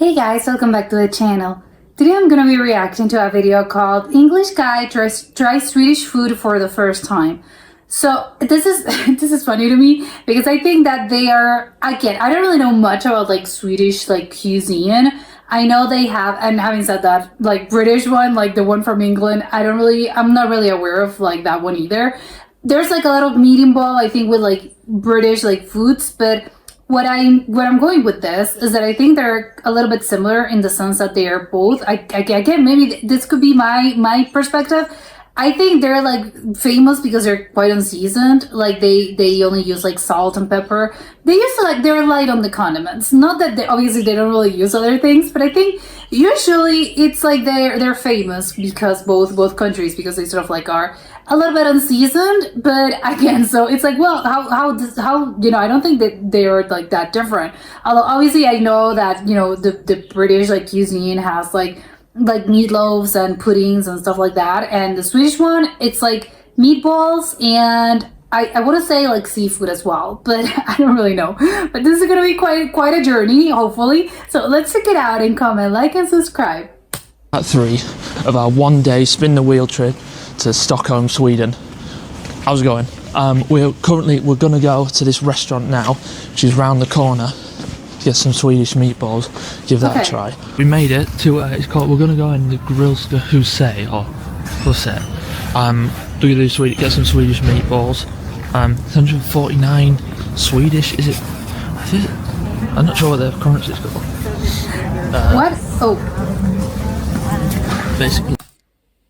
Hey guys, welcome back to the channel. Today I'm gonna be reacting to a video called English Guy Tries Swedish Food for the First Time. So this is this is funny to me because I think that they are, again, I don't really know much about like Swedish like cuisine. I know they have, and having said that, like British one, like the one from England, I'm not really aware of like that one either. There's like a little medium bowl, I think, with like British like foods, but what I'm going with this is that I think they're a little bit similar in the sense that they are both, again, maybe this could be my perspective. I think they're like famous because they're quite unseasoned. Like they only use like salt and pepper. They used to, like, they're light on the condiments. Not that obviously they don't really use other things, but I think usually it's like they're famous because both countries, because they sort of like are a little bit unseasoned. But again, so it's like, well, how I don't think that they are like that different. Although obviously I know that the British like cuisine has like meatloaves and puddings and stuff like that, and the Swedish one, it's like meatballs and I want to say like seafood as well, but I don't really know. But this is gonna be quite a journey, hopefully. So let's check it out and comment, like, and subscribe. Part 3 of our one-day spin the wheel trip to Stockholm, Sweden. How's it going? We're gonna go to this restaurant now, which is round the corner. Get some Swedish meatballs, give that a try. We made it to we're gonna go in the Grills Huset or Huset. Get some Swedish meatballs. 149 Swedish, is it? I'm not sure what the currency is called. What? Oh. Basically.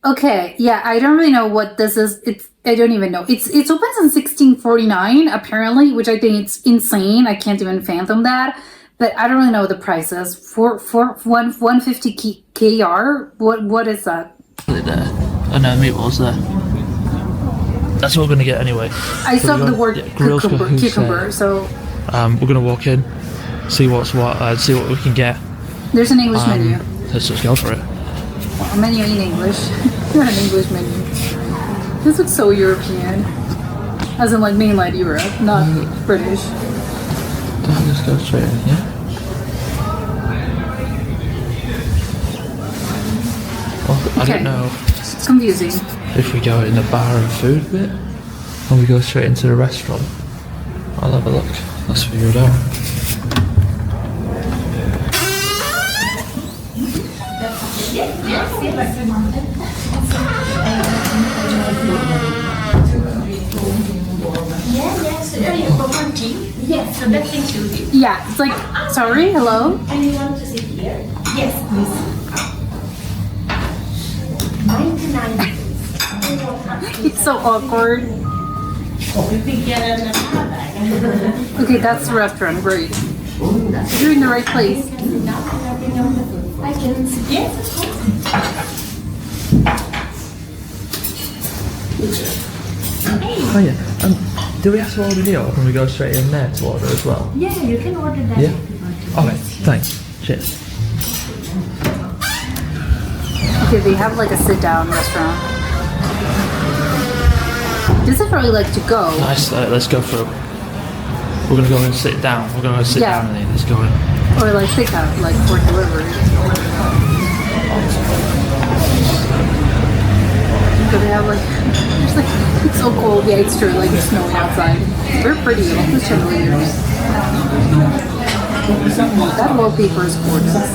Okay, yeah, I don't really know what this is. I don't even know. It's opens in 1649 apparently, which I think it's insane. I can't even fathom that. But I don't really know the prices. For 150 KR. What is that? There. Oh no, meatballs there. That's what we're gonna get anyway. I saw the word cucumber. So we're gonna walk in, see what's what, see what we can get. There's an English menu. Let's just go for it. A menu in English. Not an English menu. This looks so European, as in like mainland Europe, not British. Let's go straight in, yeah? Well, I don't know. It's confusing. If we go in the bar and food bit, or we go straight into the restaurant. I'll have a look. Let's figure it out. Yes, so that's included. Yeah, it's like, sorry, hello? And you want to sit here? Yes, please. 99. It's so awkward. Okay, that's the restaurant, great. You're in the right place. I can sit. Yes, Oh yeah. Do we have to order here, or can we go straight in there to order as well? Yeah, you can order that. Yeah. Okay, thanks. Cheers. Okay, they have like a sit-down restaurant. This is probably like to go. Nice. Let's go through. We're gonna go and sit down. We're gonna go sit down and then let's go in. Or like pick up, like for delivery. So they have like, there's like, it's so cold. Yeah, it's true. Like it's snowing outside. They're pretty. Like the chandeliers. That wallpaper is gorgeous.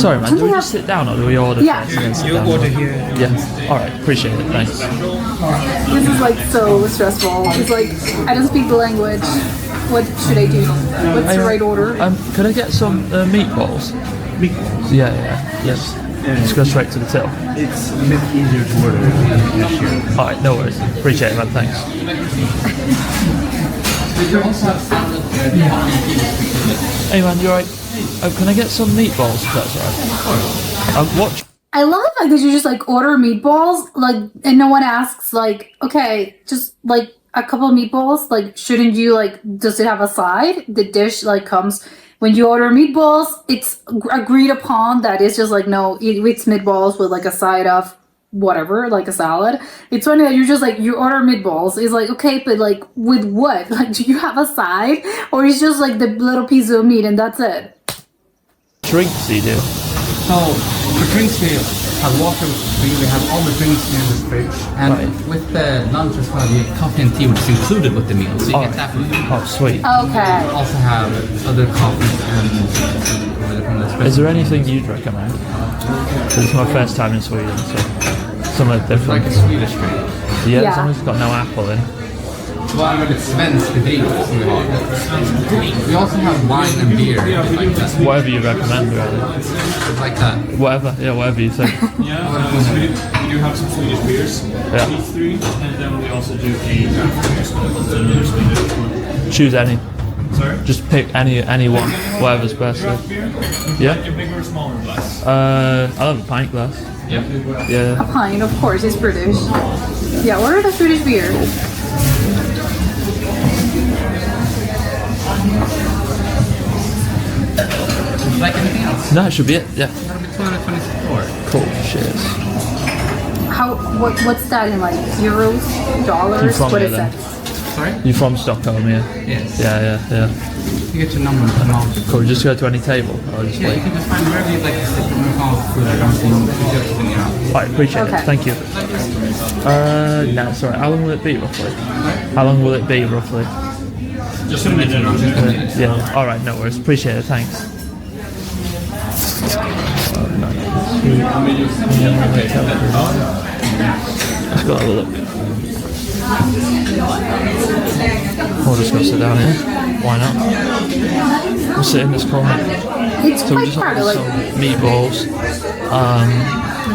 Sorry, man. Do we just sit down or do we order? Yeah. First and then sit You down? order here. Yeah. All right. Appreciate it. Thanks. This is like so stressful. It's like, I don't speak the language. What should I do? What's the right order? Could I get some meatballs? Meatballs. Yeah. Yes. Just go straight to the till. It's a bit easier to order this year. All right. No worries. Appreciate it, man. Thanks. Hey, man. You alright? Can I get some meatballs? If that's alright. What? I love the fact that you just like order meatballs, like, and no one asks, like, okay, just like a couple of meatballs. Like, shouldn't you, like, does it have a side? The dish like comes when you order meatballs. It's agreed upon that it's just like, no, it's meatballs with like a side of whatever, like a salad. It's funny that you're just like, you order meatballs. It's like, okay, but like with what? Like, do you have a side, or it's just like the little piece of meat and that's it? Drinks you do? So the drinks we have water, we have all the drinks in the fridge, and Right. with the lunch as well, we have coffee and tea, which is included with the meal. So you Oh. get that with the meal. Oh, sweet. Okay. We also have other coffees and from the fridge. Is there anything you'd recommend? 'Cause it's my first time in Sweden, so some of the different. like a Swedish drink? Yeah, Yeah. as long as it's got no apple in. Vad är väldigt svensk drink som vi har. We also have wine and beer like that. Whatever you recommend, really. Like that. Whatever, yeah, whatever you think. Yeah, we do have some Swedish beers. Yeah. These three, and then we also do a Choose any. Sorry? Just pick any one, whatever's best. Craft beer? Yeah. Like a bigger or smaller glass? I love a pint glass. Yep. Yeah. Fine, of course, it's British. Yeah, what are the Swedish beer? Like anything else. No, it should be it. Yeah. That'll be 224. Cool. Cheers. What's that in like euros, dollars? You from What here, is then? that? Sorry? You from Stockholm, yeah? Yes. Yeah. You get your number and all. Cool. Just go to any table. Or just Yeah, you like. can just find wherever you'd like to sit. We're calling food or something. You get it in your house. Right, appreciate Okay. it. Thank you. No, sorry. How long will it be roughly? How long will it be roughly? Just a minute. Yeah. All right. No worries. Appreciate it. Thanks. Let's go have a look. We'll just go sit down here. Why not? We'll sit in this corner. It's So we quite just hard. ordered Like, some meatballs.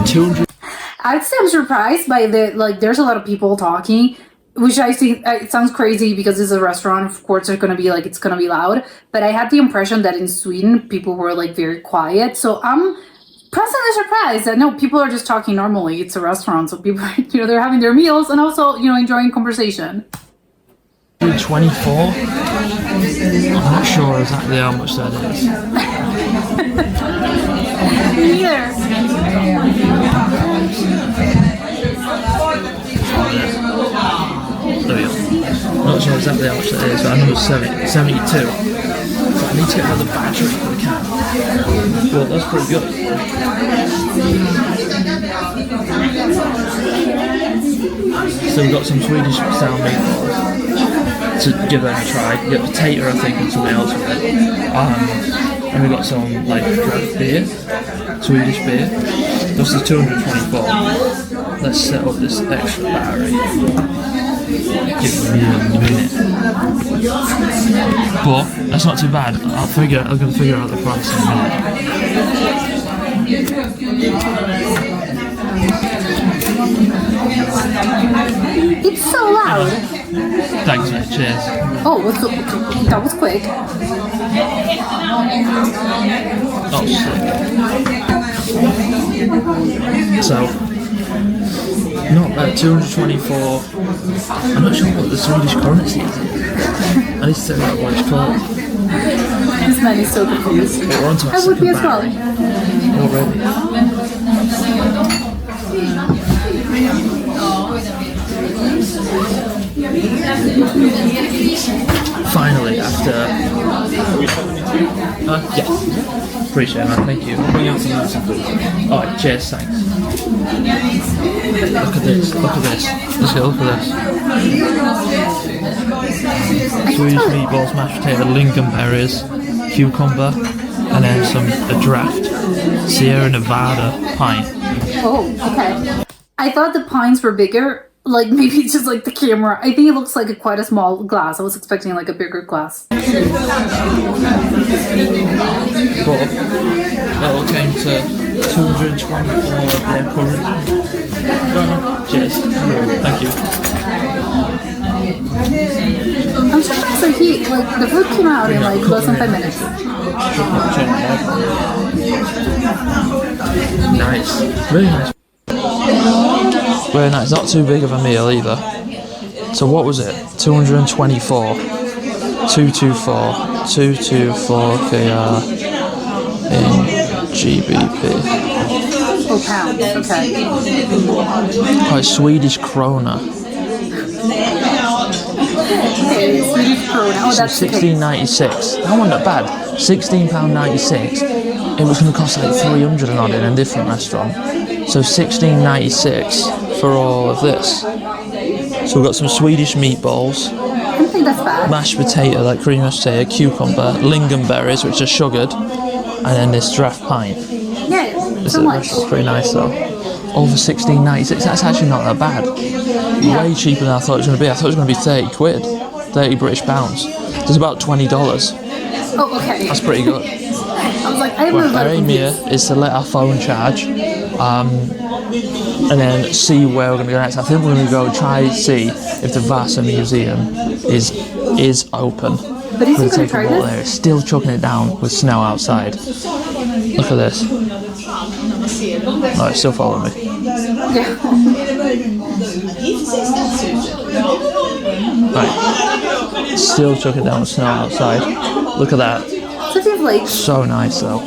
200. I'd say I'm surprised by the like. There's a lot of people talking, which I think it sounds crazy because it's a restaurant. Of course, it's gonna be loud. But I had the impression that in Sweden, people were like very quiet. So I'm pleasantly surprised that no, people are just talking normally. It's a restaurant, so people, they're having their meals and also, enjoying conversation. 24. I'm not sure exactly how much that is. Me neither. There we go. Not sure exactly how much that is, but I know it's 72. So I need to get another battery for the cat. Well, that's pretty good. So we've got some Swedish style meatballs to give it a try. We get potato, I think, and something else with it. And we got some like craft beer, Swedish beer. This is 224. Let's set up this extra battery. Give me a minute. But that's not too bad. I'm gonna figure out the price in a minute. It's so loud. Thanks, mate. Cheers. Oh, that was quick. Oh, sick. So, not bad. 224. I'm not sure what the Swedish currency is. I need to figure out what it's called. This man is so confused. But we're on to our I would be second as well. battery already. Finally, after. Yeah. Appreciate it, man. Thank you. Alright, cheers, thanks. Look at this. Let's go, look at this. Swedish meatballs, mashed potato, lingonberries, cucumber, and then a draft Sierra Nevada pint. Oh, okay. I thought the pints were bigger. Like, maybe it's just like the camera. I think it looks like quite a small glass. I was expecting like a bigger glass. But that all came to 224 of their current. Cheers. Thank you. I'm surprised that the food came out in like less than 5 minutes. Nice. Really nice. Very nice. Not too big of a meal either. So what was it? 224. 224 KR in GBP. Oh, pounds. Okay. Oh, it's Swedish krona. Okay, Swedish krona. Oh, So that's okay. £16.96. That wasn't that bad. £16.96. It was going to cost like 300 and odd in a different restaurant. So £16.96 for all of this. So we've got some Swedish meatballs, I don't think that's bad. mashed potato, like cream mashed potato, cucumber, lingonberries, which are sugared, and then this draft pint. Yeah, This so much. restaurant's pretty nice though. All for £16.96. That's actually not that bad. Way cheaper than I thought it was going to be. I thought it was going to be 30 quid, 30 British pounds. It's about $20. Oh, okay. That's pretty good. I was like, I Well, was our aim here confused. is to let our phone charge, and then see where we're going to go next. I think we're going to go try see if the Vasa Museum is open. But is he We'll going to take a try walk this? there. It's still chucking it down with snow outside. Look at this. No, it's still following me. Yeah. Right. Still chucking down with snow outside. Look at that. So it feels like, So nice though.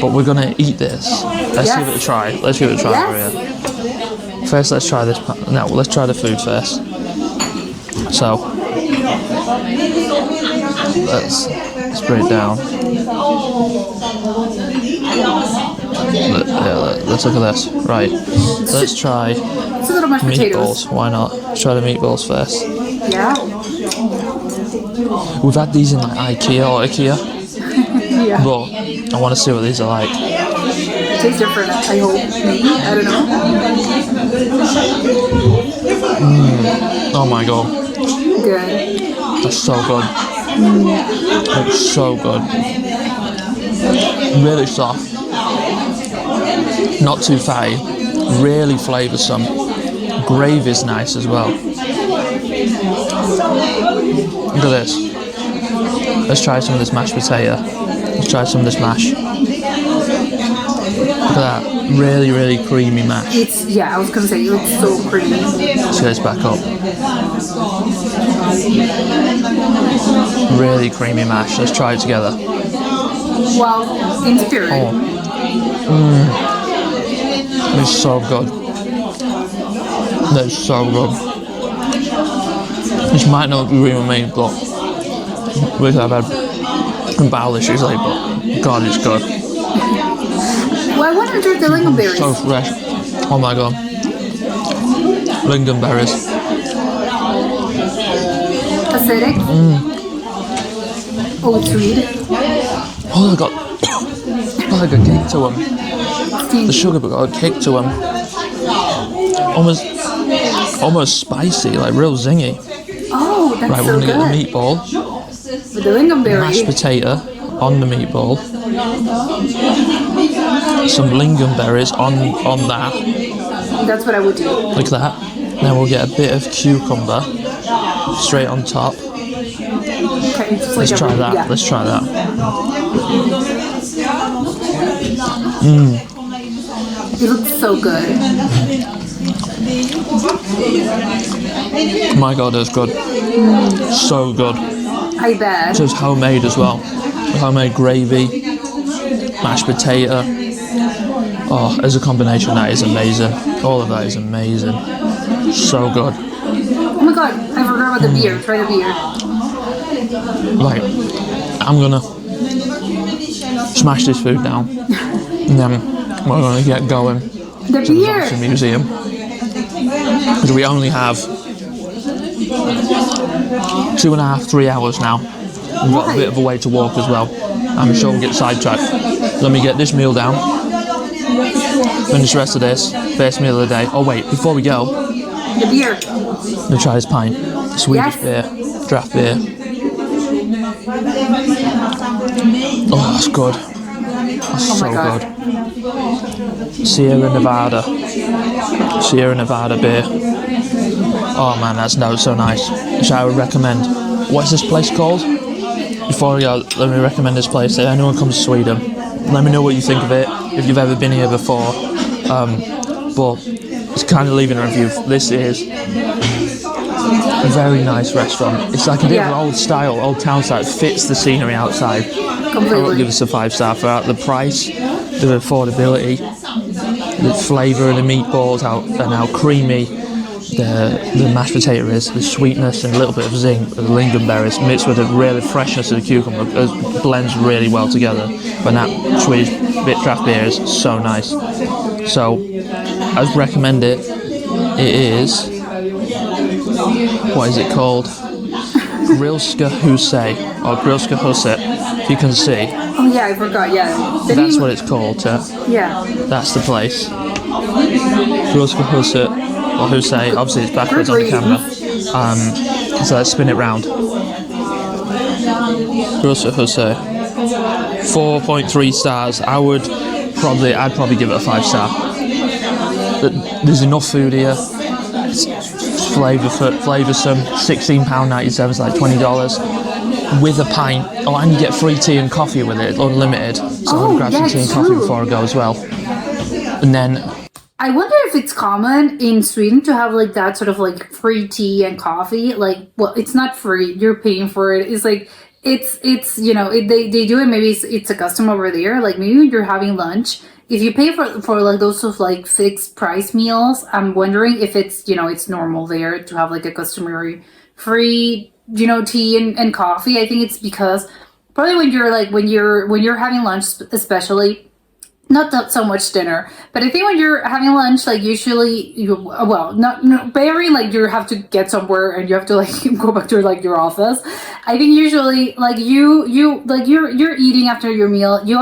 But we're gonna eat this. Let's give it a try. Let's give it a try over Yes. here. First, let's try this. No, let's try the food first. So let's bring it down. Let's look at this. Right. Let's try it's a little mashed potatoes. meatballs. Why not? Let's try the meatballs first. Yeah. We've had these in like IKEA, Yeah. but I want to see what these are like. It tastes different, I hope. Maybe. I don't know. Oh my god, Good. that's so good. It's so good. Really soft. Not too fatty. Really flavoursome. Gravy's nice as well. Look at this. Let's try some of this mashed potato. Let's try some of this mash. Look at that. Really, really creamy mash. It's, yeah, I was going to say, it looks so pretty. Let's get this back up. Really creamy mash. Let's try it together. Well, in spirit. Oh. It's so good. That's so good. This might not agree with me, but because I've had bowel issues lately, but God, it's good. Well, I want to try the lingonberries. So fresh. Oh my god. Lingonberries. Acidic. Oh, it's sweet. Oh, they got like a kick to them. The sugar but got a kick to them. Almost spicy, like real zingy. Oh, that's Right, so we're gonna good. get the meatball, With the lingonberry. mashed potato on the meatball, some lingonberries on that, That's what I would do. like that. Then we'll get a bit of cucumber straight on top. Okay, just Let's like try every- that. Yeah. Let's try that. It looks so good. My god, that's good. So good. I bet. So it's homemade as well. Homemade gravy, mashed potato. Oh, as a combination, that is amazing. All of that is amazing. So good. Oh my god, I forgot about the beer. Try the beer. Right, I'm gonna smash this food down, and then we're gonna get going The to the beer. Vasa Museum. Because we only have 2.5, 3 hours now. We've got a bit of a way to walk as well. I'm sure we'll get sidetracked. Let me get this meal down. Finish the rest of this. First meal of the day. Oh wait, before we go, The beer. I'm gonna try this pint. Swedish beer, draft beer. Oh, that's good. That's Oh so my god. good. Sierra Nevada beer. Oh man, that's so nice. Which I would recommend. What's this place called? Before we go, let me recommend this place. If anyone comes to Sweden, let me know what you think of it. If you've ever been here before. But it's kind of leaving a review. This is a very nice restaurant. It's like a bit of an old style, old town style. It fits the scenery outside. I would Completely. give us a 5-star for that. The price, the affordability. the flavour of the meatballs, how creamy the mashed potato is, the sweetness and a little bit of zing of the lingonberries mixed with the really freshness of the cucumber. It blends really well together. But that Swedish bit draft beer is so nice. So I'd recommend it. It is, what is it called? Grillska Huset, or Grillska Huset, if you can see. Oh yeah, I forgot. Yeah, That's what it's called. Yeah. That's the place. Grillska Huset, or Huset, obviously it's backwards on the camera. So let's spin it round. Grillska Huset. 4.3 stars. I'd probably give it a 5-star. There's enough food here. It's flavoursome. £16.97, so like $20 with a pint. Oh, and you get free tea and coffee with it, unlimited. So I'm gonna grab some tea and coffee before I go as well. And then I wonder if it's common in Sweden to have like that sort of like free tea and coffee. Like, well, it's not free; you're paying for it. It's like it's you know they do it. Maybe it's a custom over there. Like maybe when you're having lunch, if you pay for like those sort of like fixed price meals, I'm wondering if it's it's normal there to have like a customary free tea and coffee. I think it's because probably when you're having lunch, especially. Not so much dinner, but I think when you're having lunch, like usually barely like you have to get somewhere and you have to like go back to like your office. I think usually like you're eating after your meal. You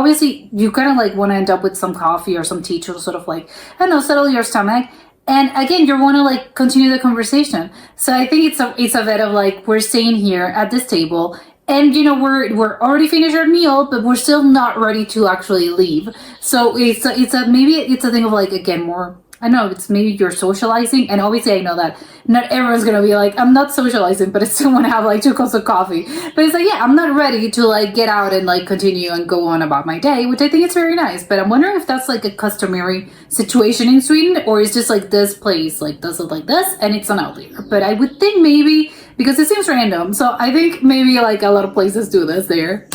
kind of like want to end up with some coffee or some tea to sort of like, I don't know, settle your stomach. And again, you want to like continue the conversation. So I think it's a bit of like, we're staying here at this table. And we're already finished our meal, but we're still not ready to actually leave. So maybe it's a thing of like, again, more, I know it's maybe you're socializing, and obviously I know that not everyone's gonna be like, I'm not socializing, but I still want to have like 2 cups of coffee. But it's like, yeah, I'm not ready to like get out and like continue and go on about my day, which I think is very nice. But I'm wondering if that's like a customary situation in Sweden, or is just like this place like does it like this and it's an outlier. But I would think maybe, because it seems random, so I think maybe like a lot of places do this there.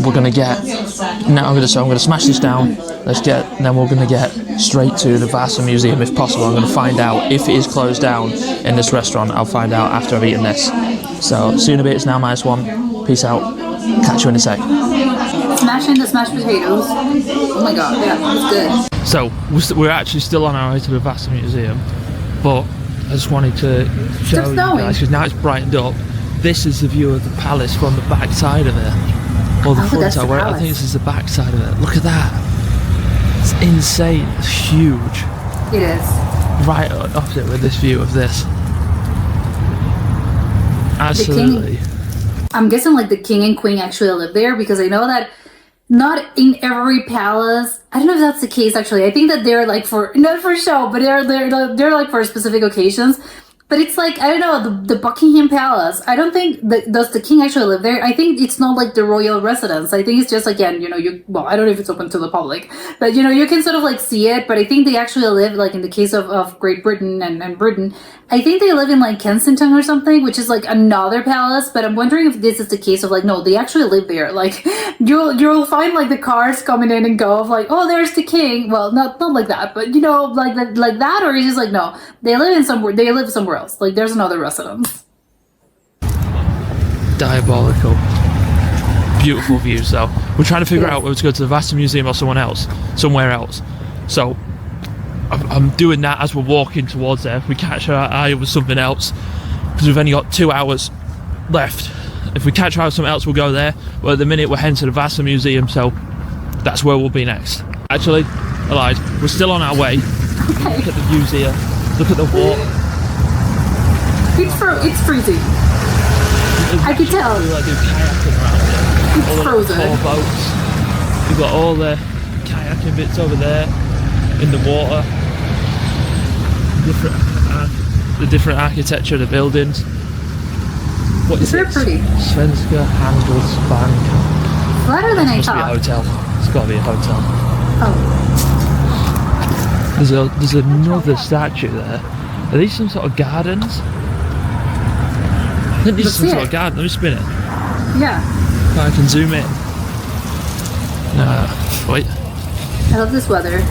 we're gonna get now. I'm gonna smash this down. Then we're gonna get straight to the Vasa Museum if possible. I'm gonna find out if it is closed down in this restaurant. I'll find out after I've eaten this. So see you in a bit. It's now -1. Peace out. Catch you in a sec. Smashing the smashed potatoes. Oh my god, yeah, it's good. So we're actually still on our way to the Vasa Museum, but I just wanted to show you guys, because now it's brightened up. This is the view of the palace from the back side of it. Or the front side, I think this is the back side of it. Look at that. It's insane. It's huge. It is. Right opposite with this view of this. Absolutely. I'm guessing like the king and queen actually live there, because I know that not in every palace. I don't know if that's the case actually. I think that they're like not for show, but they're like for specific occasions. But it's like, I don't know, the Buckingham Palace, I don't think, does the king actually live there? I think it's not like the royal residence. I think it's just, again, I don't know if it's open to the public, but, you can sort of like see it. But I think they actually live, like in the case of Great Britain and Britain, I think they live in like Kensington or something, which is like another palace. But I'm wondering if this is the case of like, no, they actually live there. Like you'll find like the cars coming in and go of like, oh, there's the king. Well, not like that, but like that, or it's just like, no, they live somewhere else. Like there's another residence. Diabolical. Beautiful views though. We're trying to figure out whether to go to the Vasa Museum or somewhere else. So I'm doing that as we're walking towards there. If we catch our eye with something else, because we've only got 2 hours left. If we catch our eye with something else, we'll go there. But at the minute we're heading to the Vasa Museum, so that's where we'll be next. Actually, I lied. We're still on our way. Look at the views here. Look at the water. It's freezing. I can tell. Like kayaking around here. It's frozen. Four boats. We've got all the kayaking bits over there in the water. The different architecture of the buildings. What is it? It's very pretty. Svenska Handelsbank. Flatter than I Must be a thought. hotel. It's got to be a hotel. Oh. There's another statue there. Are these some sort of gardens? I think this is some sort of garden. Let me spin it. Yeah. I can zoom in. Wait. I love this weather.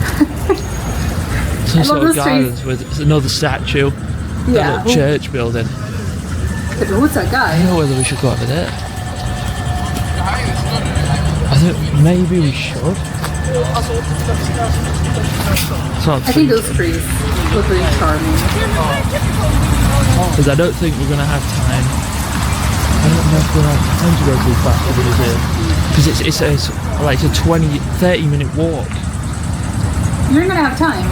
Some I sort love of those trees. gardens with another statue. Yeah. A little church building. Who's that I guy? don't know whether we should go over there. I think maybe we should. I think those trees look really charming. Because I don't think we're going to have time. I don't know if we're going to have time to go too fast to the museum. Because it's like a 30 minute walk. You're gonna have time.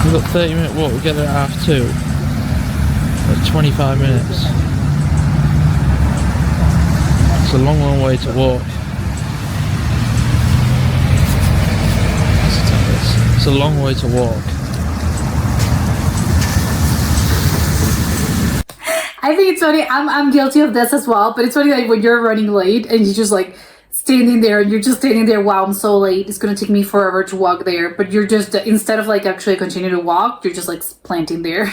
We've got 30-minute walk, we'll get there at 2:30. That's 25 minutes. It's a long, long way to walk. It's a long way to walk. I think it's funny. I'm guilty of this as well, but it's funny like when you're running late and you just like standing there and you're just standing there, wow, I'm so late, it's gonna take me forever to walk there, but you're just instead of like actually continuing to walk, you're just like planting there.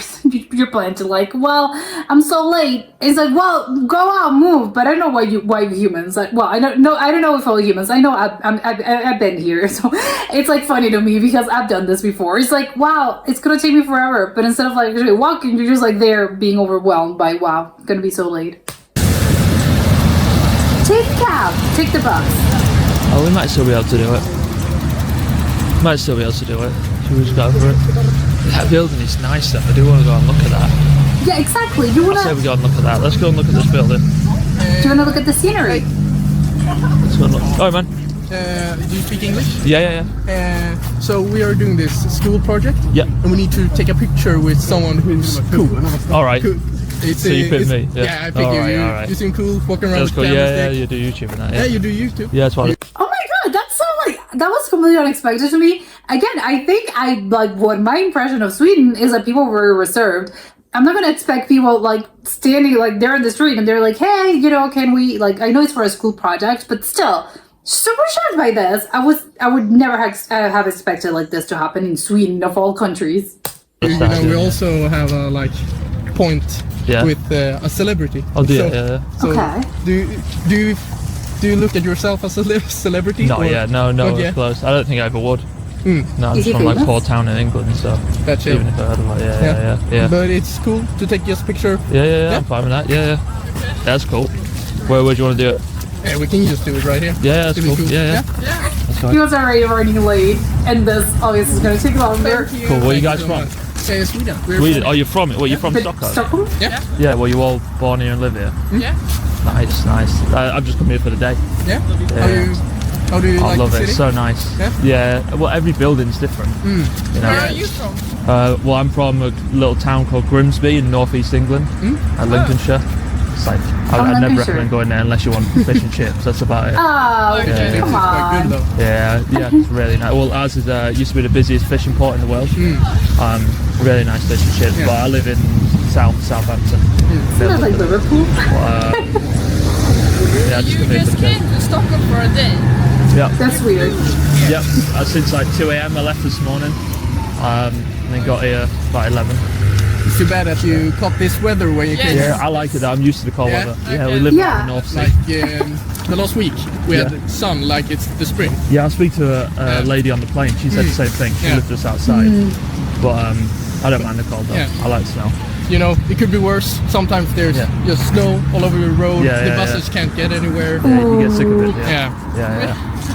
You're planted like, well, I'm so late. It's like, well, go out, move. But I don't know why humans like, well, I don't know if all humans, I know I've been here, so it's like funny to me because I've done this before. It's like, wow, it's gonna take me forever, but instead of like actually walking, you're just like there being overwhelmed by, wow, it's gonna be so late. Take the cab. Take the bus. Oh, we might still be able to do it. Might still be able to do it. Should we just go for it? That building is nice though. I do want to go and look at that. Yeah, exactly. You I say wanna? we go and look at that. Let's go and look at this building. Do you wanna look at the scenery? Let's go and look. Oh man. Do you speak English? Yeah. So we are doing this school project. Yeah. And we need to take a picture with someone who's cool. All right. Cool. So you pick me? Yeah, I pick all you. right, You, all right. you seem cool, walking around That's with cool. camera Yeah, stick. you do YouTube and that. Yeah, you do YouTube. Yeah, that's what. Oh my god, that's so like that was completely unexpected to me. Again, I think I like what my impression of Sweden is that people were reserved. I'm not gonna expect people like standing like they're in the street and they're like, hey, can we like? I know it's for a school project, but still. Super shocked by this. I would never have expected like this to happen in Sweden of all countries. We also have a like point with a celebrity. Oh, do you? So, Yeah. so Okay. do you look at yourself as a celebrity? Not or- yet. No, Not yet? close. I don't think I ever would. No, I'm Is he from like famous? poor town in England, so That's it. even if I had like, yeah. But it's cool to take just picture. Yeah. I'm fine with that. Yeah. That's cool. Where would you want to do it? Yeah, we can just do it right here. Yeah, that's It'd be cool. Yeah. That's He fine. was already running late, and this obviously is gonna take longer. Thank you. Cool. Where are you Thank guys so from? much. Sweden. We're Sweden. from- Oh, you're from it. Well, you're from But Stockholm. Stockholm? Yeah. Yeah. Well, you all born here and live here. Yeah. Nice. I've just come here for the day. Yeah. Yeah. How do you I like love the it. city? It's so nice. Yeah? Well, every building's different. You know. Where are you from? Well, I'm from a little town called Grimsby in northeast England, Lincolnshire. It's like I'd never Lincolnshire. recommend going there unless you want fish and chips. That's about it. Oh, This okay, is come quite on. good though. Yeah, it's really nice. Well, ours is used to be the busiest fishing port in the world. Really nice fish and chips. Yeah. But I live in Southampton. Isn't that like Liverpool? Yeah, I just come here for the day. to Stockholm for a day. Yeah, That's weird. yep. Since like 2 a.m. I left this morning, and then got here about 11. It's too bad that you caught this weather when you came. Yeah, I like it. Though. I'm used to the cold Yeah? weather. Yeah, we Okay. live Yeah. in the North Sea. Like the last week, we Yeah. had sun like it's the spring. Yeah, I speak to a lady on the plane. She said the same thing. She Yeah. lived just outside, but I don't mind the cold though. Yeah. I like snow. You know, it could be worse. Sometimes there's Yeah. just snow all over the road. Yeah, the yeah, buses can't get anywhere. Yeah, you get sick of it. Yeah. Yeah.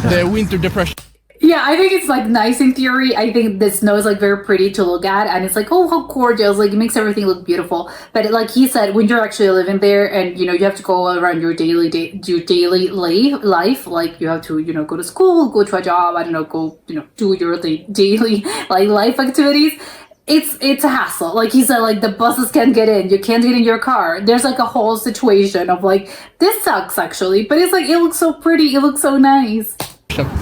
The winter depression. Yeah, I think it's like nice in theory. I think the snow is like very pretty to look at, and it's like, oh, how gorgeous! Like it makes everything look beautiful. But like he said, when you're actually living there, and you have to go around your daily life, like you have to go to school, go to a job, I don't know, go do your daily like life activities. It's a hassle. Like he said, like the buses can't get in, you can't get in your car. There's like a whole situation of like this sucks actually, but it's like it looks so pretty, it looks so nice.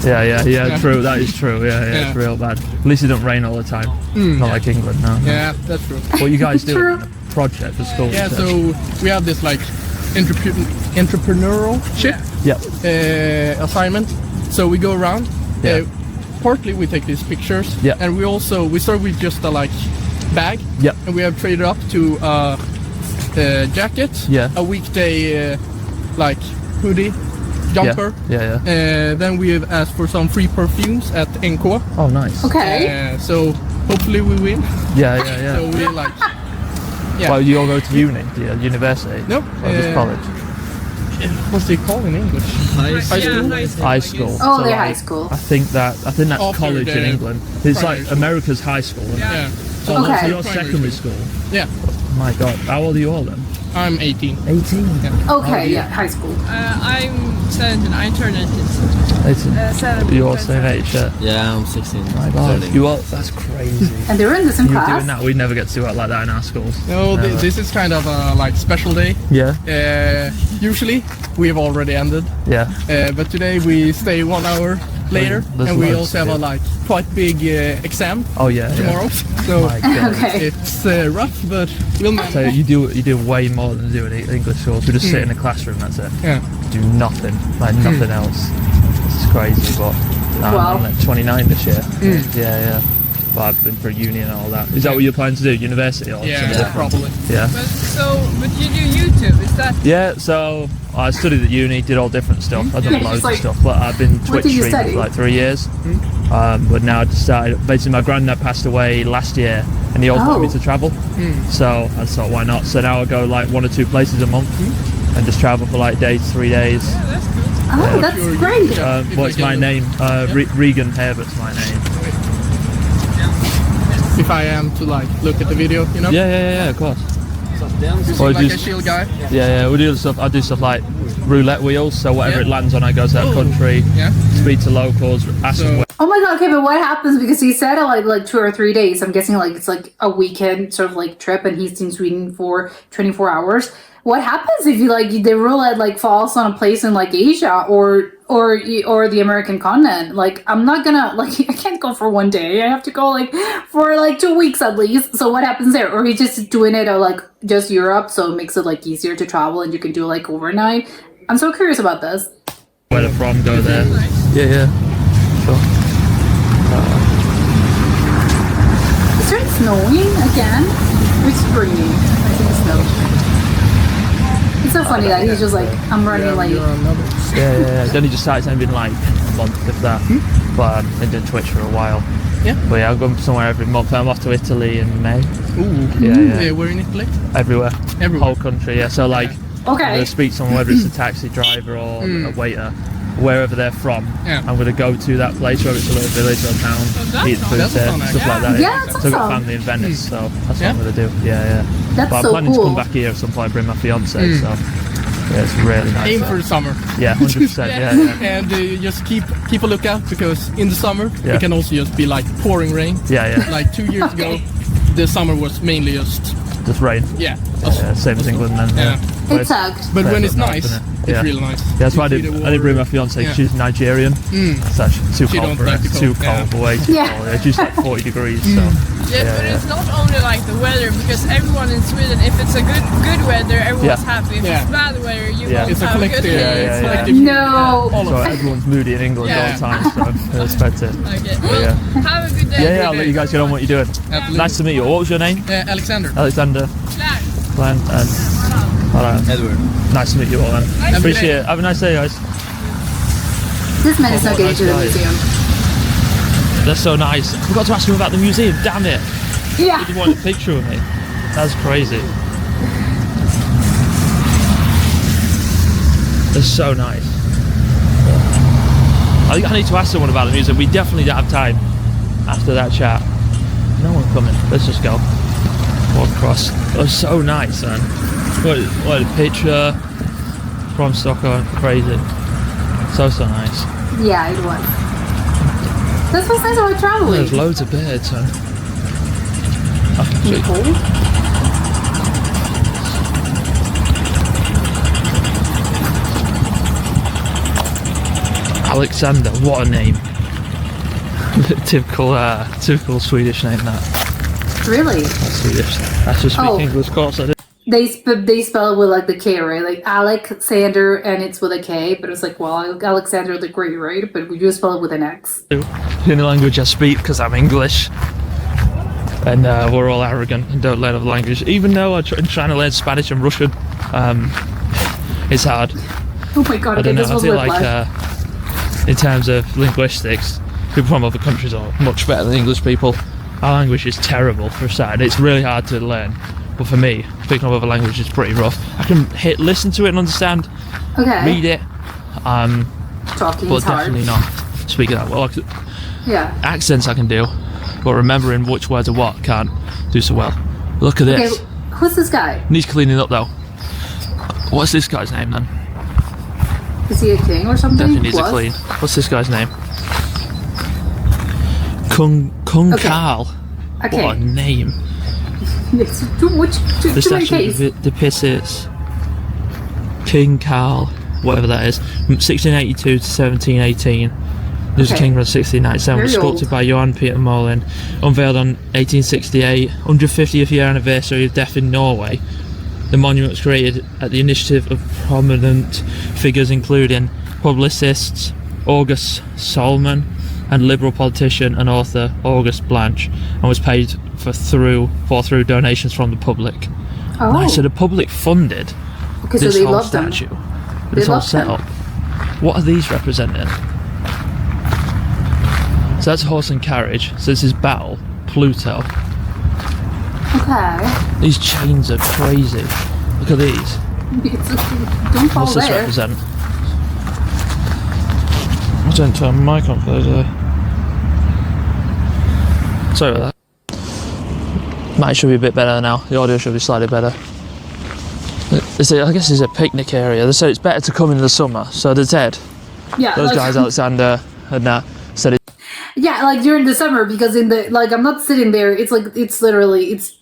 Yeah. True. That is true. Yeah. It's real bad. At least it don't rain all the time. Not like England. No. Yeah, that's true. What you guys do? True. Project for school. Yeah, research. so we have this like entrepreneurship Yep. assignment. So we go around. Yeah. Partly we take these pictures. Yeah. And we start with just a like bag. Yep. And we have traded up to a jacket. Yeah. A weekday like hoodie, jumper. Yeah, yeah. Then we've asked for some free perfumes at NK. Oh, nice. Okay. So hopefully we win. Yeah, yeah, yeah. So we like. Yeah. Well, you all go to uni, university? Nope. Or just college? What's it called in English? High school. High school. Oh, So, they're like, high school. I think that's After college in the England. It's primary like school. America's high school. Yeah. So, Okay. so you're Primary secondary school. Yeah. My God, how old are you all then? I'm 18. 18. Okay, yeah, high school. I'm 17. I turned 18. 18. You're all same age, yeah. Yeah, I'm 16. My God, Turning. you all, that's crazy. And they were in the same You're class? doing that. We never get to do it like that in our schools. No, Never. this is kind of a like special day. Yeah, Usually we've already ended, yeah. but today we stay 1 hour later, There's and we loads also to have a do. like quite big exam Oh yeah, yeah. tomorrow. So My God. Okay. it's rough, but we'll manage. So you do way more than do in English schools. We just sit in a classroom. That's it. Yeah. Do nothing, like nothing else. It's crazy, but Wow. I'm like 29 this year. Yeah, yeah. But I've been for uni and all that. Is that what you're planning to do? University or something Yeah, different? probably. Yeah. But you do YouTube, is that? Yeah, so I studied at uni, did all different stuff. I've done Yeah, loads just like- of stuff, but I've been What Twitch did you streaming study? for like 3 years. But now I decided, basically my granddad passed away last year and he always wanted me Oh. to travel. So I thought, why not? So now I go like 1 or 2 places a month and just travel for like 3 days. Oh, that's Your great. YouTube channel, if I What's can- my name? Regan Herbert's my name. If I am to like look at the video, you know. Yeah, of course. You seem Or like just- a chill guy. Yeah, we do stuff. I do stuff like roulette wheels, so whatever Yeah. it lands on, I go to that Oh. country, Yeah. speak to locals, ask So- them where. Oh my God, okay, but what happens, because he said like 2 or 3 days, I'm guessing like it's like a weekend sort of like trip and he's in Sweden for 24 hours. What happens if you like the roulette like falls on a place in like Asia or the American continent? Like I'm not gonna like I can't go for 1 day. I have to go like for like 2 weeks at least. So what happens there? Or he just doing it like just Europe, so it makes it like easier to travel and you can do like overnight. I'm so curious about this. Where they're from, go there. Yeah, sure. Is it snowing again? It's springing. I think it's snow. It's so funny that he's just like, I'm running late. You're another. Yeah. Then he just started sending like a month, if that. But I've been doing Twitch for a while. Yeah. But yeah, I'll go somewhere every month. I'm off to Italy in May. Ooh. Yeah. We're in Italy. Everywhere. Everywhere. Whole country, yeah. So like, I'm Okay. gonna speak to someone, whether it's a taxi driver or a waiter, wherever they're from. Yeah. I'm gonna go to that place, whether it's a little village or town, that's eat food That's there, fun, stuff like that. Yeah, that's So I've got awesome. family in Venice, so that's Yeah. what I'm gonna do. Yeah. That's But I'm so planning to cool. come back here at some point, bring my fiance. So yeah, it's really nice. Aim for the summer. Yeah, 100%. Yeah. And just keep a lookout, because in the summer Yeah. it can also just be like pouring rain. Yeah. Like 2 years ago, the summer was mainly just Just rain. yeah. Same as England then. Yeah. But It sucked. But Yeah, when but it's nice, nice, isn't it? it's Yeah. really nice. Yeah, that's why I You see did. the I did bring my water. fiance. Yeah. She's Nigerian. It's actually too She cold don't for her. like the It's too cold, cold, yeah. way too Yeah. cold. Yeah, she's like 40 degrees. So Yeah, but it's not only like the weather, because everyone in Sweden, if it's a good weather, everyone's Yeah. happy. If Yeah. it's bad weather, you Yeah. won't It's a have a good collective. day. Yeah. collective. No. so everyone's moody in England all the time. So I respect it. Okay. But Well, yeah. have a good day. Yeah, I'll let you guys get on what you're doing. Absolutely. Nice to meet you. What was your name? Alexander. Alexander, Claire. Glenn, and Edward. nice to meet you all. Man. to Appreciate meet you. it. Have a nice day, guys. This man is not getting nice to the guys. museum. They're so nice. I forgot to ask him about the museum. Damn it! Yeah. He wanted a picture with me. That's crazy. They're so nice. I think I need to ask someone about the museum. We definitely don't have time after that chat. No one coming. Let's just go. Walk across. They're so nice, man. What a picture from Stockholm. Crazy. So nice. Yeah, it was. That's what's nice about traveling. There's loads of birds, man. Is it cold? Alexander, what a name. typical Swedish name, that. Really? That's Swedish. That's just speak Oh. English, of course I do. They spell it with like the K, right? Like Alexander, and it's with a K. But it's like, well, Alexander the Great, right? But we do spell it with an X. The only language I speak, because I'm English. And we're all arrogant and don't learn other language. Even though I'm trying to learn Spanish and Russian, it's hard. Oh my god, I okay, don't know. this I was feel whiplash. like in terms of linguistics, people from other countries are much better than English people. Our language is terrible for a start. It's really hard to learn. But for me, picking up other language is pretty rough. I can listen to it and understand, Okay. read it, Talking but is hard. definitely not speaking that well. Yeah. Accents I can do, but remembering which words are what, I can't do so well. Look at Okay, this. who's this guy? Needs cleaning up though. What's this guy's name then? Is he a king or something? Definitely needs a Was? clean. What's this guy's name? Kung Okay. Karl. Okay. What a name. It's too The many statue case. of Depicits King Karl, whatever that is, from 1682 to 1718. He was Okay. king from 1697. Very Sculpted old. by Johan Peter Molin. Unveiled on 1868, 150th year anniversary of death in Norway. The monument was created at the initiative of prominent figures including publicists August Solman and Liberal politician and author August Blanche, and was paid for through donations from the public. Oh. Nice, so the public funded Okay, so this they whole love them. statue, They this whole love them. setup. What are these representing? So that's horse and carriage. So this is Battle, Pluto. Okay. These chains are crazy. Look at these. Don't fall What's this there. represent? I don't turn my mic on for those. Sorry about that. Mic should be a bit better now. The audio should be slightly better. I guess it's a picnic area. They say it's better to come in the summer. So they said, Yeah. those like- guys, Alexander and that, said Yeah, like during the summer, because in the I'm not sitting there. It's like it's literally it's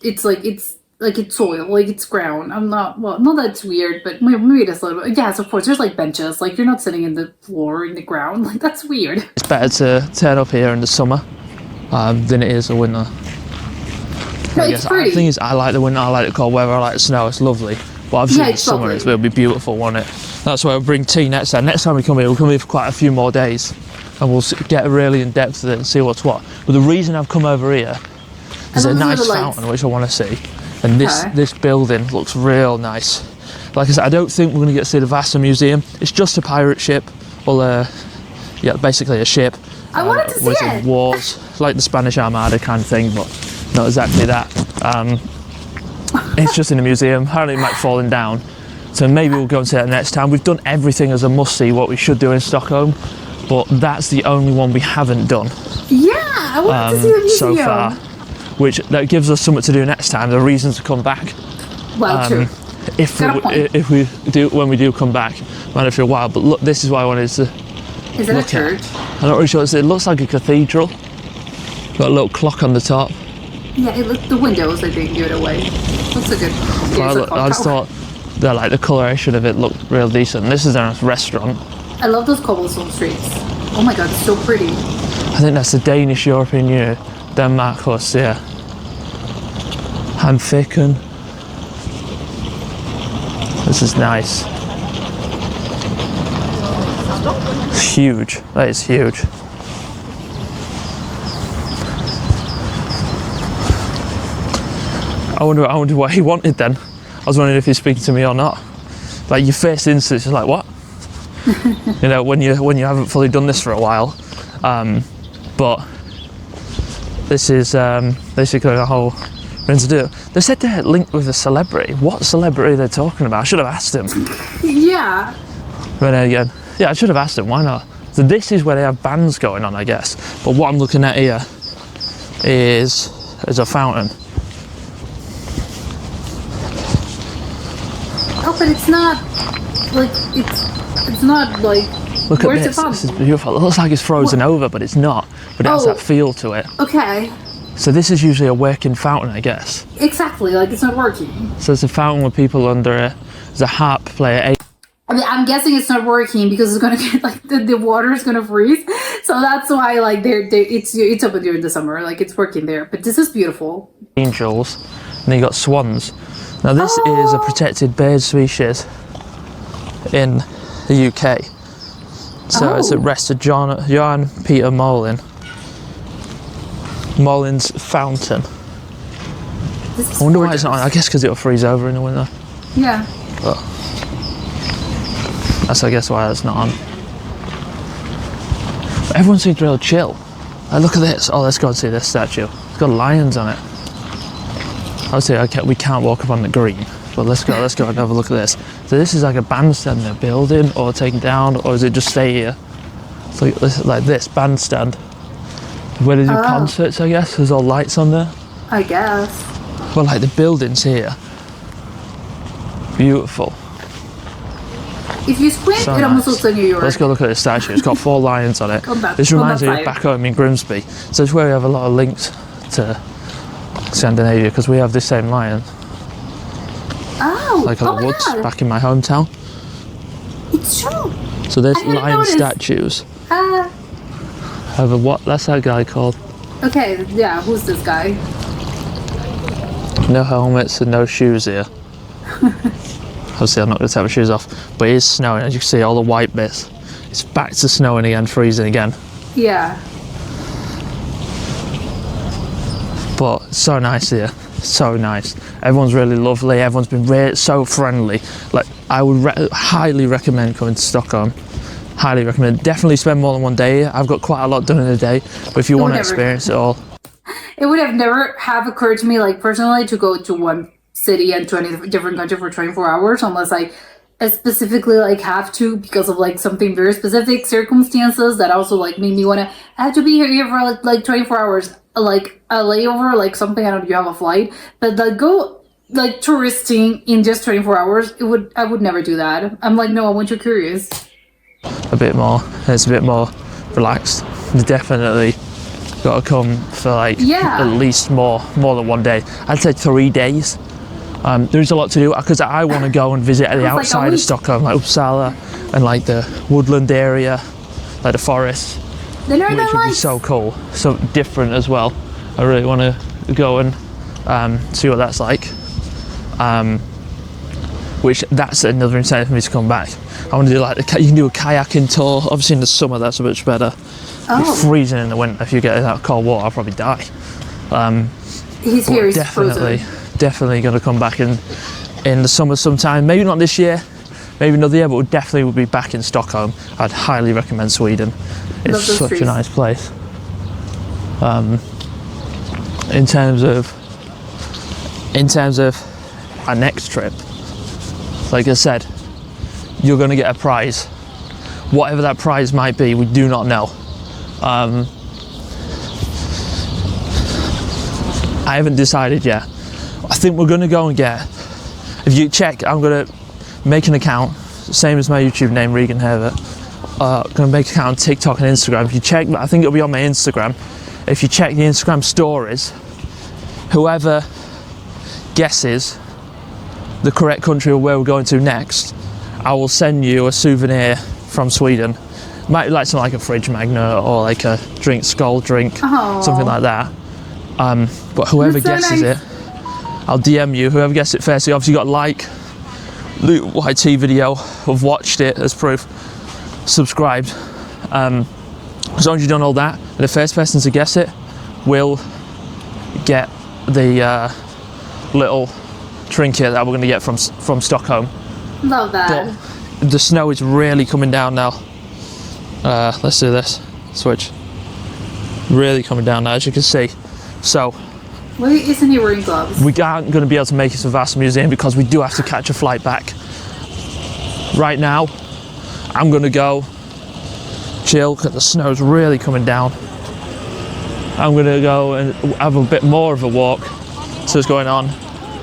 soil, like it's ground. I'm not not that's weird, but maybe that's a little bit. Yes, of course. There's like benches, like you're not sitting in the floor in the ground. Like that's weird. it's better to turn up here in the summer than it is the winter. No, I it's guess. pretty. The thing is, I like the winter. I like the cold weather. I like the snow. It's lovely. But obviously, Yeah, in the it's summer lovely. it'll be beautiful, won't it? That's why we'll bring tea next time. Next time we come here, we'll come here for quite a few more days, and we'll get really in depth with it and see what's what. But the reason I've come over here is a love the nice little fountain lights. which I want to see, and Okay. this building looks real nice. Like I said, I don't think we're going to get to see the Vasa Museum. It's just a pirate ship, or yeah, basically a ship. I wanted to see was it. in wars, like the Spanish Armada kind of thing, but not exactly that. It's just in a museum. Apparently it might falling down, so maybe we'll go and see that next time. We've done everything as a must-see, what we should do in Stockholm, but that's the only one we haven't done Yeah, I wanted to see the museum. so far, which that gives us something to do next time. The reasons to come back. Well, true. If Got a point. when we do come back, might have for a while. But look, this is why I wanted to Is it a look church? at. I'm not really sure. It looks like a cathedral. Got a little clock on the top. Yeah, the windows I think give it away. Looks a good. I just thought that like the coloration of it looked real decent. This is a nice restaurant. I love those cobblestone streets. Oh my god, it's so pretty. I think that's the Danish European Union. Denmark Hus, yeah. Handficken. This is nice. It's huge. That is huge. I wonder what he wanted then. I was wondering if he's speaking to me or not. Like your first instance is like, what? You know, when you haven't fully done this for a while. But this is basically a whole thing to do. They said they're linked with a celebrity. What celebrity they're talking about? I should have asked him. Yeah. But again, yeah, I should have asked him. Why not? So this is where they have bands going on, I guess. But what I'm looking at here is a fountain. Oh, but it's not like it's not like. Look at where's this. the This is fountain? beautiful. It looks like it's frozen over, but it's not. But it has Oh. that feel to it. Okay. So this is usually a working fountain, I guess. Exactly. Like it's not working. So it's a fountain with people under it. There's a harp player. I mean, I'm guessing it's not working because it's gonna get like the water is gonna freeze. So that's why like it's open during the summer. Like it's working there. But this is beautiful. Angels, and then you got swans. Now this is a protected bird species in the UK. So it's at rest of Johan Peter Molin. Molin's fountain. This is I wonder why it's not on. gorgeous. I guess because it'll freeze over in the winter. Yeah. That's, I guess, why that's not on. But everyone seems real chill. Look at this. Oh, let's go and see this statue. It's got lions on it. Obviously, we can't walk up on the green, but let's go and have a look at this. So this is like a bandstand they're building or taking down, or does it just stay here? It's like this bandstand where they do concerts, I guess. There's all lights on there. I guess. But like the buildings here, beautiful. If you squint, So it almost nice. looks like New York. Let's go look at this statue. It's got 4 lions on it. On that- This on reminds that me of side. back home in Grimsby. So it's where we have a lot of links to Scandinavia because we have this same lion, Oh, like oh on the my woods God. back in my hometown. It's true. So there's I hadn't lion noticed. statues. Uh, However, that's that guy called? okay, yeah, who's this guy? No helmets and no shoes here. Obviously I'm not going to take my shoes off, but it is snowing. As you can see, all the white bits. It's back to snowing again, freezing again. Yeah. But it's so nice here, so nice. Everyone's really lovely. Everyone's been so friendly. Like, I would highly recommend coming to Stockholm. Highly recommend. Definitely spend more than one day here. I've got quite a lot done in a day, but if you want to Whatever. experience it all, It would have never have occurred to me, like, personally, to go to one city and 20 different country for 24 hours unless I specifically, like, have to because of, like, something very specific circumstances that also, like, made me want to have to be here for, like 24 hours, like, a layover, like, something, I don't know, you have a flight, but, like, go, like, touristing in just 24 hours, I would never do that. I'm like, no, I want you curious. a bit more. It's a bit more relaxed. You definitely got to come for like at least more than one day. I'd say 3 days. There's a lot to do because I want to go and visit the outside of Stockholm, like Uppsala and like the woodland area, like the forest, The Northern which would be Lights. so cool, so different as well. I really want to go and see what that's like. Which that's another incentive for me to come back. I want to do like you can do a kayaking tour. Obviously in the summer that's a much better. It's freezing in the winter. If you get in that cold water, I'll probably die. He's here, he's frozen. Definitely going to come back in the summer sometime. Maybe not this year, maybe another year, but we definitely will be back in Stockholm. I'd highly recommend Sweden. It's Love those such trees. a nice place. In terms of our next trip, like I said, you're going to get a prize. Whatever that prize might be, we do not know. I haven't decided yet. I think we're going to go and get, if you check, I'm going to make an account, same as my YouTube name, Regan Herbert. Going to make an account on TikTok and Instagram. If you check, I think it'll be on my Instagram. If you check the Instagram stories, whoever guesses the correct country or where we're going to next, I will send you a souvenir from Sweden. Might like something like a fridge magnet or like a skull drink, something like that. But whoever That's so guesses nice. it, I'll DM you. Whoever gets it first, you obviously got to like the YT video, have watched it as proof, subscribed. As long as you've done all that, the first person to guess it will get the little trinket that we're going to get from Stockholm. Love that. But the snow is really coming down now. Let's do this. Switch. Really coming down now, as you can see. So Why isn't he wearing gloves? we aren't going to be able to make it to Vasa Museum because we do have to catch a flight back. Right now, I'm going to go chill because the snow's really coming down. I'm going to go and have a bit more of a walk. So it's going on.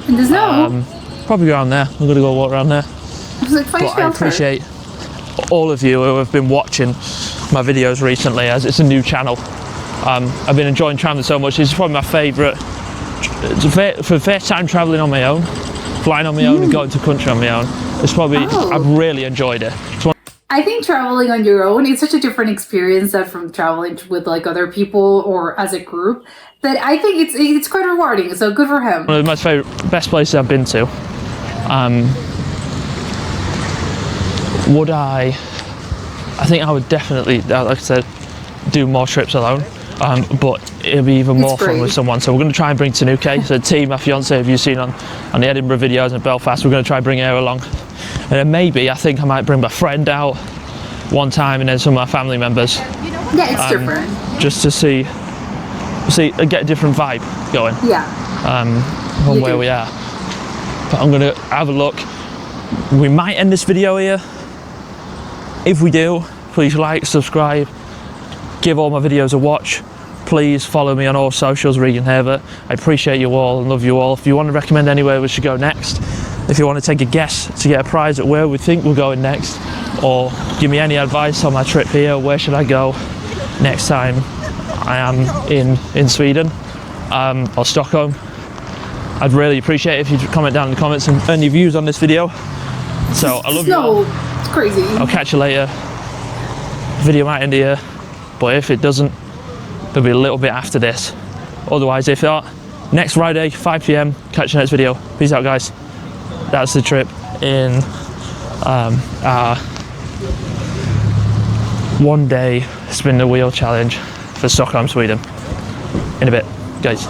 In the snow? Probably around there. I'm going to go walk around there. I was like, find But I shelter. appreciate all of you who have been watching my videos recently, as it's a new channel. I've been enjoying traveling so much. It's probably my favourite. For the first time traveling on my own, flying on my own and going to country on my own, it's probably, I've really enjoyed it. I think traveling on your own is such a different experience than from traveling with like other people or as a group. That I think it's quite rewarding. So good for him. One of the best places I've been to. I think I would definitely, like I said, do more trips alone. But it'll be even more fun with someone. So we're going to try and bring Tanuke, so T, my fiance, have you seen on the Edinburgh videos and Belfast, we're going to try and bring her along. And then maybe I think I might bring my friend out one time and then some of my family members. Yeah, it's different. Just to see, get a different vibe going. Yeah. From where we are. But I'm gonna have a look. We might end this video here. If we do, please like, subscribe, give all my videos a watch. Please follow me on all socials, Regan Herbert. I appreciate you all and love you all. If you want to recommend anywhere we should go next, if you want to take a guess to get a prize at where we think we're going next, or give me any advice on my trip here, where should I go next time I am in Sweden or Stockholm, I'd really appreciate it if you'd comment down in the comments and your views on this video. So I love you all. It's crazy. I'll catch you later. Video might end here, but if it doesn't, there'll be a little bit after this. Otherwise, if not, next Friday, 5 p.m, catch you next video. Peace out, guys. That's the trip in our one-day spin the wheel challenge for Stockholm, Sweden. In a bit, guys.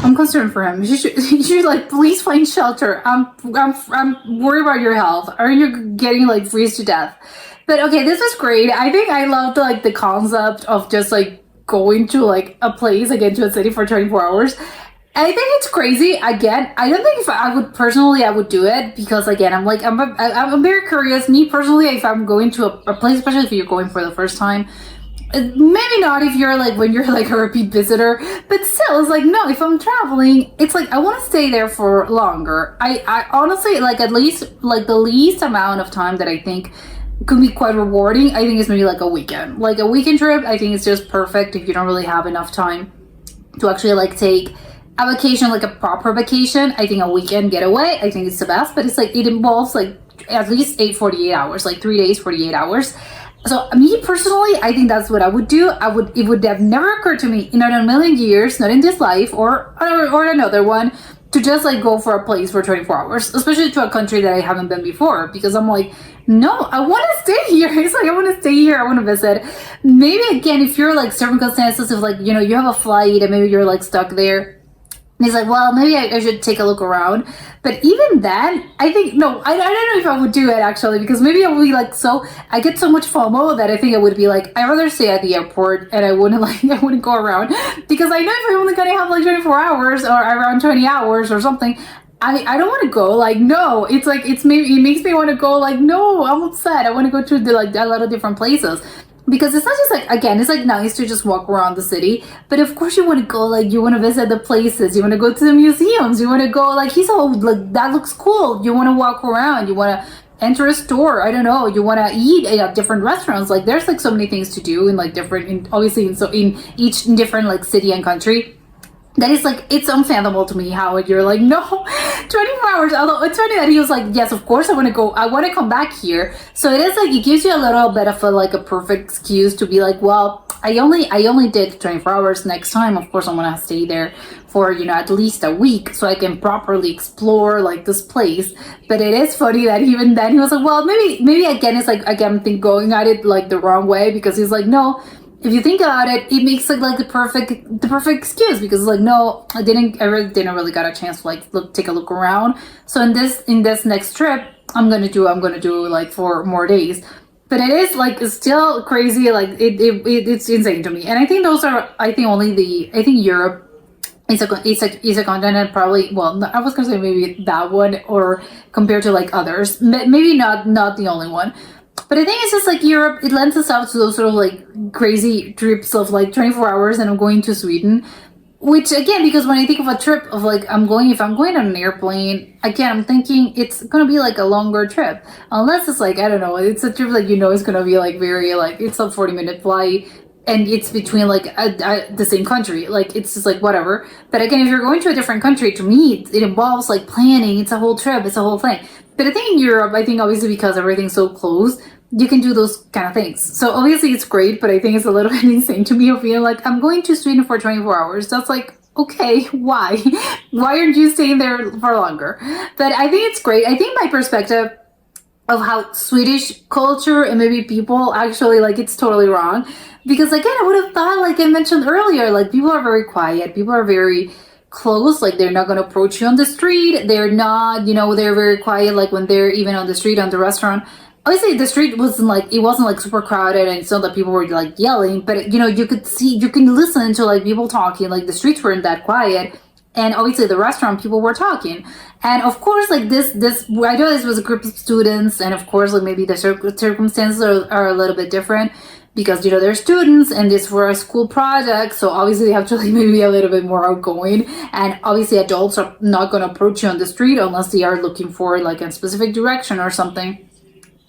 I'm concerned for him. You should like, please find shelter. I'm worried about your health. Are you getting like freeze to death? But okay, this was great. I think I loved like the concept of just like going to like a place, again, to a city for 24 hours. I think it's crazy. Again, I don't think if I would personally, I would do it, because again, I'm very curious. Me personally, if I'm going to a place, especially if you're going for the first time, maybe not if you're like, when you're like a repeat visitor, but still, it's like, no, if I'm traveling, it's like, I want to stay there for longer. I honestly, like, at least, like, the least amount of time that I think could be quite rewarding, I think it's maybe like a weekend. Like a weekend trip, I think it's just perfect if you don't really have enough time to actually like take a vacation, like a proper vacation. I think a weekend getaway, I think it's the best, but it's like, it involves like at least 48 hours, like 3 days, 48 hours. So me personally, I think that's what I would do. It would have never occurred to me in a million years, not in this life or another one, to just like go for a place for 24 hours, especially to a country that I haven't been before, because I'm like, no, I want to stay here. It's like, I want to stay here. I want to visit. Maybe again, if you're like circumstances of like, you know, you have a flight and maybe you're like stuck there. And he's like, well, maybe I should take a look around. But even then, I think, no, I don't know if I would do it actually, because maybe I would be like, I get so much FOMO that I think I would be like, I'd rather stay at the airport and I wouldn't go around, because I know if I'm only gonna have like 24 hours or around 20 hours or something, I don't want to go. Like, no, it's like, it makes me want to go like, no, I'm upset. I want to go to like a lot of different places. Because it's not just like, again, it's like nice to just walk around the city, but of course you want to go, like, you want to visit the places, you want to go to the museums, you want to go, like, like, that looks cool, you want to walk around, you want to enter a store, I don't know, you want to eat at different restaurants. Like, there's like so many things to do in like different, obviously in each different like city and country. That is like, it's unfathomable to me how you're like, no, 24 hours. Although it's funny that he was like, yes, of course I want to go, I want to come back here. So it is like, it gives you a little bit of a perfect excuse to be like, well, I only did 24 hours. Next time, of course, I'm going to stay there for, you know, at least a week so I can properly explore like this place. But it is funny that even then he was like, well, maybe again, it's like, again, I think going at it like the wrong way, because he's like, no, if you think about it, it makes it like the perfect excuse, because it's like, no, I really didn't really got a chance to like take a look around. So in this next trip, I'm gonna do like 4 more days. But it is like, it's still crazy. Like it's insane to me. And I think those are, I think Europe is a continent, probably, well, I was gonna say maybe that one, or compared to like others, maybe not the only one. But I think it's just like Europe, it lends itself to those sort of like crazy trips of like 24 hours and I'm going to Sweden. Which again, because when I think of a trip of like, if I'm going on an airplane, again, I'm thinking it's going to be like a longer trip. Unless it's like, I don't know, it's a trip like, you know, it's going to be like very like, it's a 40-minute flight and it's between like the same country. Like, it's just like whatever. But again, if you're going to a different country, to me, it involves like planning. It's a whole trip. It's a whole thing. But I think in Europe, I think obviously because everything's so close, you can do those kind of things. So obviously it's great, but I think it's a little bit insane to me of being like, I'm going to Sweden for 24 hours. That's like, okay, why? Why aren't you staying there for longer? But I think it's great. I think my perspective of how Swedish culture and maybe people actually, like, it's totally wrong. Because again, I would have thought, like I mentioned earlier, like people are very quiet. People are very close, like they're not going to approach you on the street. They're not, they're very quiet, like when they're even on the street, on the restaurant. Obviously the street wasn't like super crowded, and it's not that people were like yelling, but you can listen to like people talking, like the streets weren't that quiet. And obviously the restaurant, people were talking. And of course, like this, I know this was a group of students, and of course, like maybe the circumstances are a little bit different because, they're students and this were a school project. So obviously they have to like maybe a little bit more outgoing. And obviously adults are not going to approach you on the street unless they are looking for like a specific direction or something.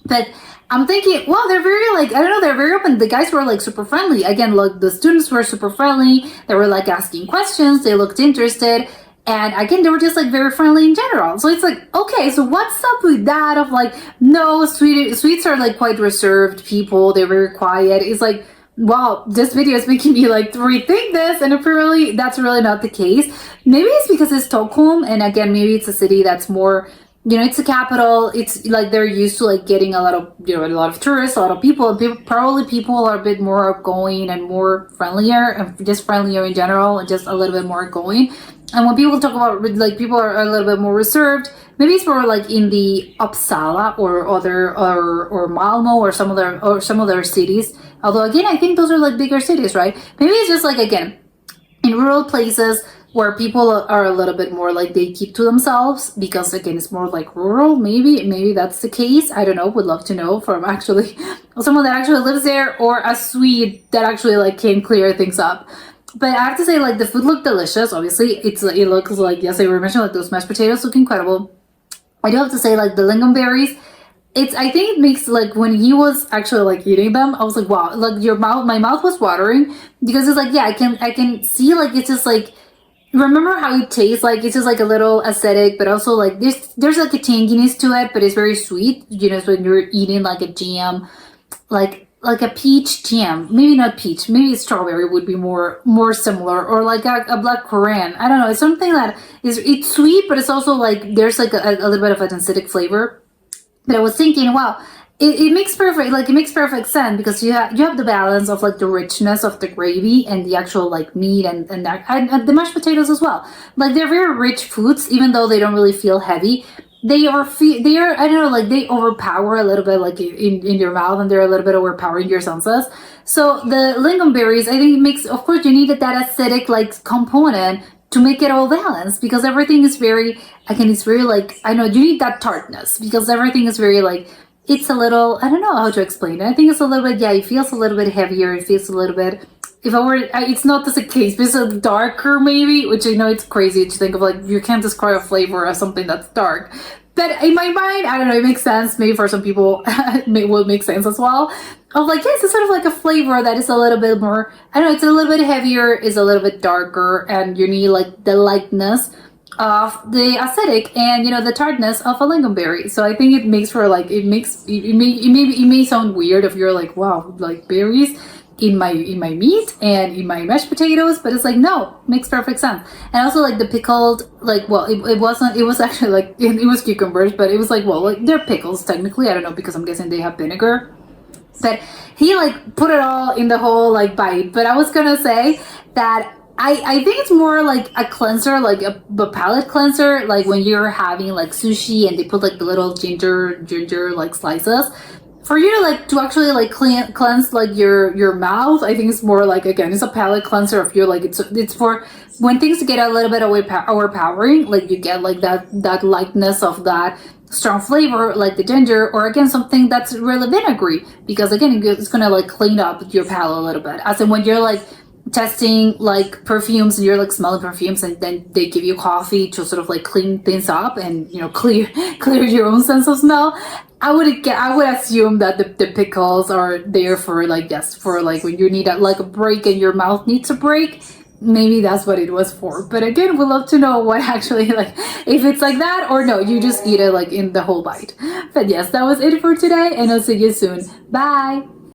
But I'm thinking, well, they're very they're very open. The guys were like super friendly. Again, like the students were super friendly. They were like asking questions. They looked interested. And again, they were just like very friendly in general. So it's like, okay, so what's up with that of like, no, Swedes are like quite reserved people. They're very quiet. It's like, wow, this video is making me like rethink this. And apparently that's really not the case. Maybe it's because it's Stockholm. And again, maybe it's a city that's more, it's a capital. It's like they're used to like getting a lot of tourists, a lot of people. Probably people are a bit more outgoing and more friendlier, and just friendlier in general, and just a little bit more outgoing. And when people talk about like people are a little bit more reserved, maybe it's more like in the Uppsala or Malmo or some other cities. Although again, I think those are like bigger cities, right? Maybe it's just like again in rural places where people are a little bit more like they keep to themselves because again it's more like rural. Maybe that's the case. I don't know. Would love to know from actually someone that actually lives there or a Swede that actually like can clear things up. But I have to say, like, the food looked delicious. Obviously, it looks like, yes, I mentioned, like, those mashed potatoes look incredible. I do have to say, like, the lingonberries, I think it makes, like, when he was actually, like, eating them, I was like, wow, like, my mouth was watering. Because it's like, yeah, I can see, like, it's just, like, remember how it tastes? Like, it's just, like, a little acidic, but also, like, there's like, a tanginess to it, but it's very sweet. So when you're eating, like, a jam, like a peach jam, maybe not peach, maybe strawberry would be more similar, or like a black currant. I don't know. It's something that it's sweet, but it's also like there's like a little bit of an acidic flavor. But I was thinking, wow, it makes perfect sense because you have the balance of like the richness of the gravy and the actual like meat and the mashed potatoes as well. Like they're very rich foods, even though they don't really feel heavy. They are I don't know, like they overpower a little bit like in your mouth, and they're a little bit overpowering your senses. So the lingonberries, I think it makes, of course you needed that acidic like component to make it all balanced, because everything is very, again, it's very like, I know you need that tartness because everything is very like, it's a little, I don't know how to explain it. I think it's a little bit, yeah, it feels a little bit heavier. It feels a little bit, it's not the case, but it's darker maybe, which I know it's crazy to think of, like, you can't describe a flavor as something that's dark. But in my mind, I don't know, it makes sense. Maybe for some people, it will make sense as well. Of like, yes, it's sort of like a flavor that is a little bit more, I don't know, it's a little bit heavier, is a little bit darker, and you need like the lightness of the acidic and, the tartness of a lingonberry. So I think it makes for like, it may sound weird if you're like, wow, like berries in my meat and in my mashed potatoes, but it's like, no, makes perfect sense. And also like the pickled, like, well, it was actually like, it was cucumbers, but it was like, well, like they're pickles technically, I don't know, because I'm guessing they have vinegar. But he like put it all in the whole like bite. But I was gonna say that I think it's more like a cleanser, like a palate cleanser, like when you're having like sushi and they put like the little ginger like slices. For you to actually like cleanse like your mouth, I think it's more like, again, it's a palate cleanser of your, like, it's for when things get a little bit overpowering, like you get like that lightness of that strong flavor, like the ginger, or again something that's really vinegary, because again it's gonna like clean up your palate a little bit. As in when you're like testing like perfumes and you're like smelling perfumes, and then they give you coffee to sort of like clean things up and clear your own sense of smell. I would assume that the pickles are there for like, yes, for like when you need a break and your mouth needs a break. Maybe that's what it was for. But again, we'd love to know what actually, like, if it's like that or no, you just eat it like in the whole bite. But yes, that was it for today, and I'll see you soon. Bye.